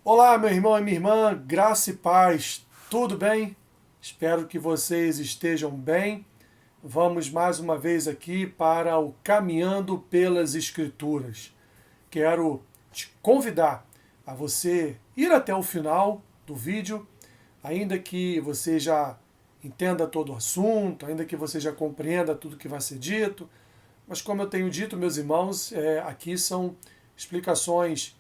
Olá, meu irmão e minha irmã, graça e paz, tudo bem? Espero que vocês estejam bem. Vamos mais uma vez aqui para o Caminhando pelas Escrituras. Quero te convidar a você ir até o final do vídeo, ainda que você já entenda todo o assunto, ainda que você já compreenda tudo que vai ser dito, mas como eu tenho dito, meus irmãos, aqui são explicações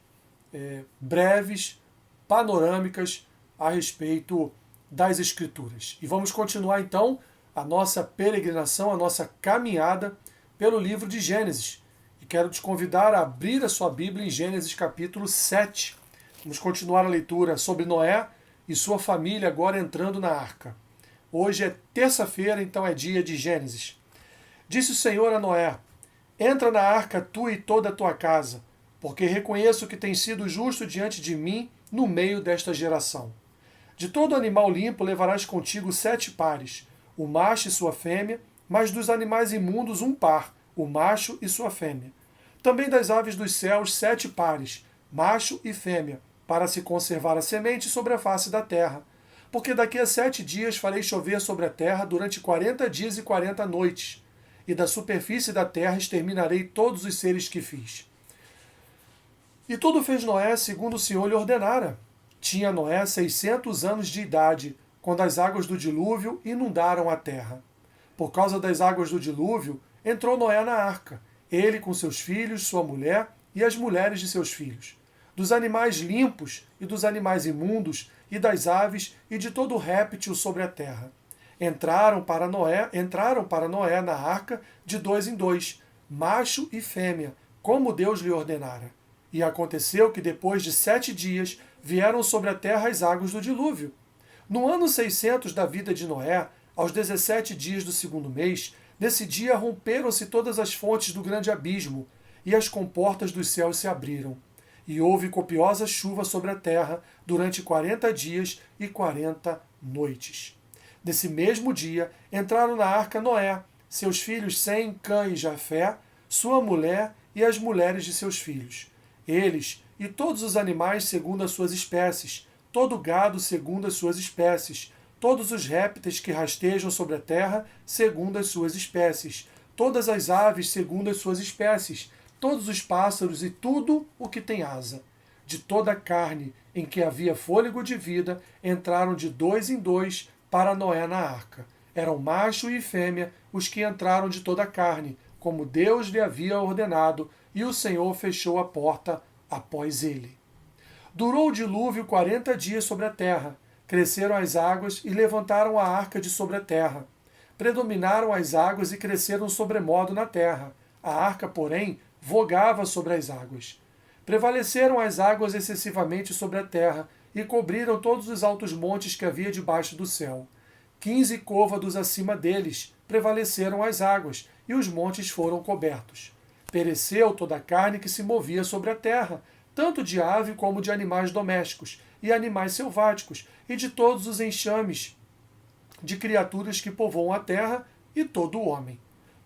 breves, panorâmicas a respeito das Escrituras. E vamos continuar então a nossa peregrinação, a nossa caminhada pelo livro de Gênesis. E quero te convidar a abrir a sua Bíblia em Gênesis capítulo 7. Vamos continuar a leitura sobre Noé e sua família agora entrando na arca. Hoje é terça-feira, então é dia de Gênesis. Disse o Senhor a Noé: Entra na arca tu e toda a tua casa, porque reconheço que tens sido justo diante de mim no meio desta geração. De todo animal limpo levarás contigo 7 pares, o macho e sua fêmea, mas dos animais imundos um par, o macho e sua fêmea. Também das aves dos céus 7 pares, macho e fêmea, para se conservar a semente sobre a face da terra. Porque daqui a 7 dias farei chover sobre a terra durante 40 dias e 40 noites, e da superfície da terra exterminarei todos os seres que fiz. E tudo fez Noé segundo o Senhor lhe ordenara. Tinha Noé 600 anos de idade, quando as águas do dilúvio inundaram a terra. Por causa das águas do dilúvio, entrou Noé na arca, ele com seus filhos, sua mulher e as mulheres de seus filhos. Dos animais limpos e dos animais imundos, e das aves e de todo réptil sobre a terra. Entraram para Noé na arca de 2 em 2, macho e fêmea, como Deus lhe ordenara. E aconteceu que depois de 7 dias vieram sobre a terra as águas do dilúvio. No ano 600 da vida de Noé, aos 17 dias do segundo mês, nesse dia romperam-se todas as fontes do grande abismo, e as comportas dos céus se abriram. E houve copiosa chuva sobre a terra durante 40 dias e 40 noites. Nesse mesmo dia entraram na arca Noé, seus filhos Sem, Cã e Jafé, sua mulher e as mulheres de seus filhos. Eles e todos os animais segundo as suas espécies, todo o gado segundo as suas espécies, todos os répteis que rastejam sobre a terra segundo as suas espécies, todas as aves segundo as suas espécies, todos os pássaros e tudo o que tem asa. De toda a carne em que havia fôlego de vida, entraram de 2 em 2 para Noé na arca. Eram macho e fêmea os que entraram de toda a carne, como Deus lhe havia ordenado, e o Senhor fechou a porta após ele. Durou o dilúvio 40 dias sobre a terra. Cresceram as águas e levantaram a arca de sobre a terra. Predominaram as águas e cresceram sobremodo na terra. A arca, porém, vogava sobre as águas. Prevaleceram as águas excessivamente sobre a terra e cobriram todos os altos montes que havia debaixo do céu. 15 côvados acima deles prevaleceram as águas, e os montes foram cobertos. Pereceu toda a carne que se movia sobre a terra, tanto de ave como de animais domésticos, e animais selváticos, e de todos os enxames de criaturas que povoam a terra, e todo o homem.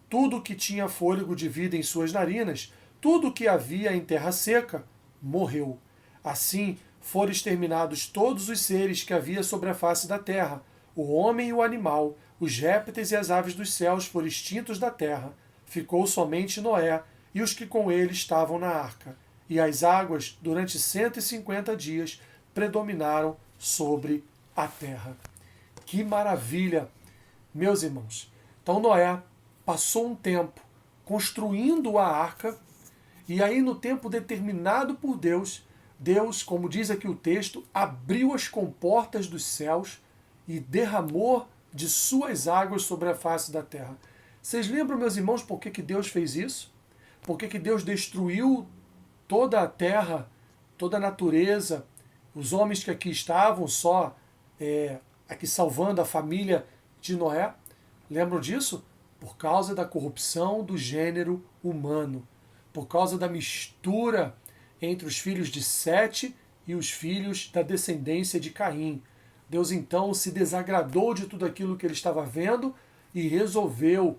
Tudo que tinha fôlego de vida em suas narinas, tudo que havia em terra seca, morreu. Assim foram exterminados todos os seres que havia sobre a face da terra, o homem e o animal, os répteis e as aves dos céus foram extintos da terra. Ficou somente Noé e os que com ele estavam na arca. E as águas, durante 150 dias, predominaram sobre a terra. Que maravilha, meus irmãos! Então Noé passou um tempo construindo a arca, e aí no tempo determinado por Deus, Deus, como diz aqui o texto, abriu as comportas dos céus e derramou de suas águas sobre a face da terra. Vocês lembram, meus irmãos, por que Deus fez isso? Por que Deus destruiu toda a terra, toda a natureza, os homens que aqui estavam, só aqui salvando a família de Noé? Lembram disso? Por causa da corrupção do gênero humano, por causa da mistura entre os filhos de Sete e os filhos da descendência de Caim. Deus então se desagradou de tudo aquilo que ele estava vendo e resolveu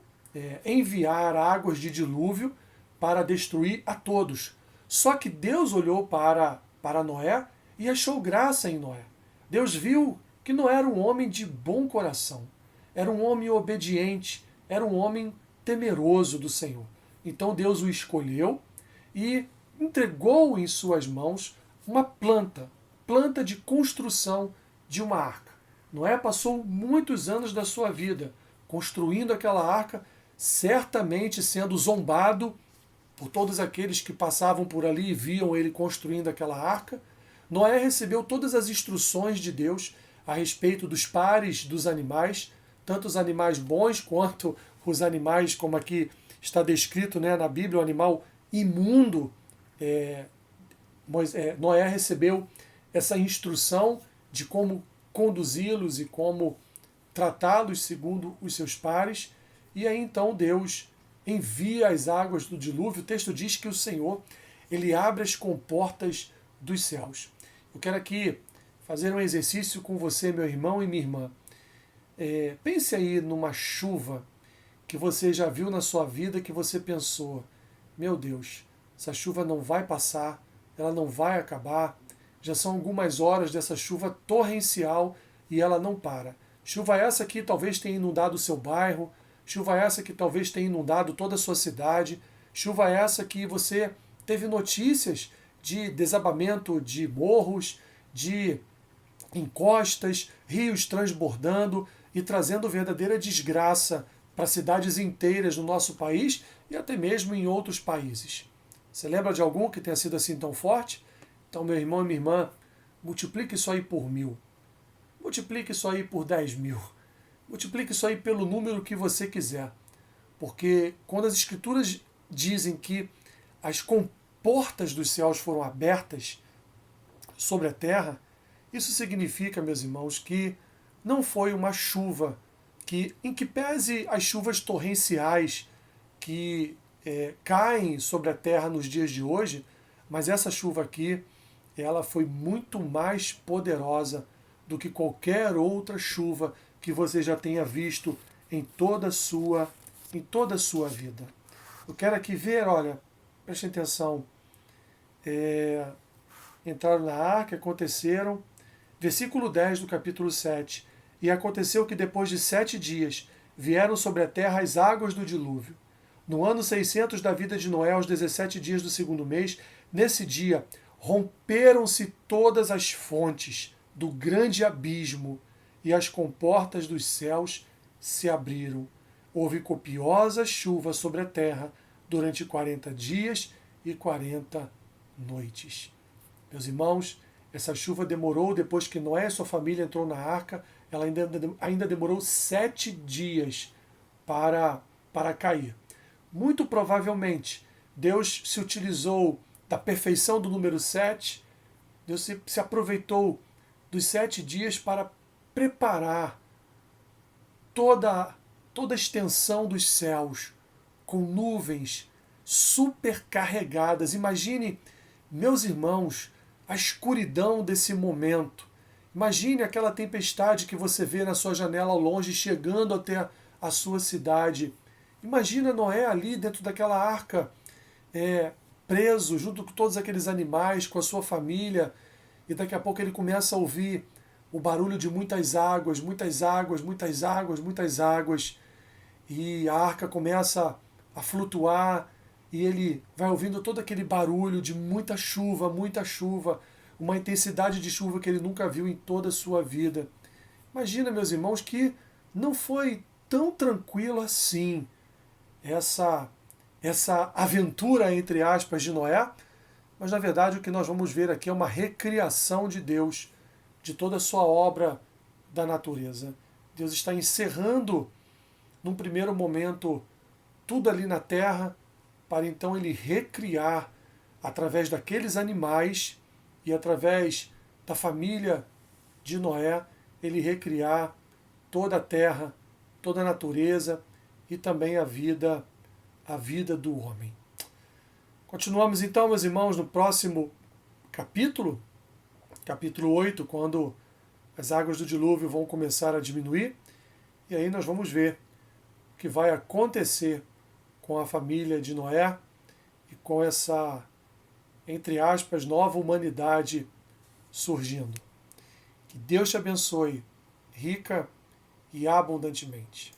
enviar águas de dilúvio para destruir a todos. Só que Deus olhou para Noé e achou graça em Noé. Deus viu que Noé era um homem de bom coração, era um homem obediente, era um homem temeroso do Senhor. Então Deus o escolheu e entregou em suas mãos uma planta de construção de uma arca. Noé passou muitos anos da sua vida construindo aquela arca, certamente sendo zombado por todos aqueles que passavam por ali e viam ele construindo aquela arca. Noé recebeu todas as instruções de Deus a respeito dos pares dos animais, tanto os animais bons quanto os animais, como aqui está descrito, né, na Bíblia, o animal imundo. Noé recebeu essa instrução de como conduzi-los e como tratá-los segundo os seus pares. E aí então Deus envia as águas do dilúvio. O texto diz que o Senhor, ele abre as comportas dos céus. Eu quero aqui fazer um exercício com você, meu irmão e minha irmã. Pense aí numa chuva que você já viu na sua vida, que você pensou, meu Deus, essa chuva não vai passar, ela não vai acabar, já são algumas horas dessa chuva torrencial e ela não para. Chuva essa que talvez tenha inundado o seu bairro, chuva essa que talvez tenha inundado toda a sua cidade, chuva essa que você teve notícias de desabamento de morros, de encostas, rios transbordando e trazendo verdadeira desgraça para cidades inteiras no nosso país e até mesmo em outros países. Você lembra de algum que tenha sido assim tão forte? Então, meu irmão e minha irmã, multiplique isso aí por 1000. Multiplique isso aí por 10.000. Multiplique isso aí pelo número que você quiser. Porque quando as Escrituras dizem que as comportas dos céus foram abertas sobre a terra, isso significa, meus irmãos, que não foi uma chuva que, em que pese as chuvas torrenciais que caem sobre a terra nos dias de hoje, mas essa chuva aqui, ela foi muito mais poderosa do que qualquer outra chuva que você já tenha visto em toda a sua vida. Eu quero aqui ver, olha, preste atenção, entraram na arca, aconteceram, versículo 10 do capítulo 7, e aconteceu que depois de 7 dias vieram sobre a terra as águas do dilúvio. No ano 600 da vida de Noé, aos 17 dias do segundo mês, nesse dia, romperam-se todas as fontes do grande abismo e as comportas dos céus se abriram. Houve copiosa chuva sobre a terra durante 40 dias e 40 noites. Meus irmãos, essa chuva demorou, depois que Noé e sua família entrou na arca, ela ainda demorou 7 dias para cair. Muito provavelmente, Deus se utilizou da perfeição do número 7, Deus se aproveitou dos 7 dias para preparar toda a extensão dos céus com nuvens supercarregadas. Imagine, meus irmãos, a escuridão desse momento. Imagine aquela tempestade que você vê na sua janela ao longe chegando até a sua cidade. Imagina Noé ali dentro daquela arca, preso junto com todos aqueles animais, com a sua família, e daqui a pouco ele começa a ouvir o barulho de muitas águas, muitas águas, muitas águas, muitas águas, e a arca começa a flutuar, e ele vai ouvindo todo aquele barulho de muita chuva, uma intensidade de chuva que ele nunca viu em toda a sua vida. Imagina, meus irmãos, que não foi tão tranquilo assim essa aventura, entre aspas, de Noé, mas na verdade o que nós vamos ver aqui é uma recriação de Deus, de toda a sua obra da natureza. Deus está encerrando, num primeiro momento, tudo ali na terra, para então ele recriar, através daqueles animais e através da família de Noé, ele recriar toda a terra, toda a natureza e também a vida do homem. Continuamos então, meus irmãos, no próximo capítulo 8, quando as águas do dilúvio vão começar a diminuir, e aí nós vamos ver o que vai acontecer com a família de Noé e com essa, entre aspas, nova humanidade surgindo. Que Deus te abençoe rica e abundantemente.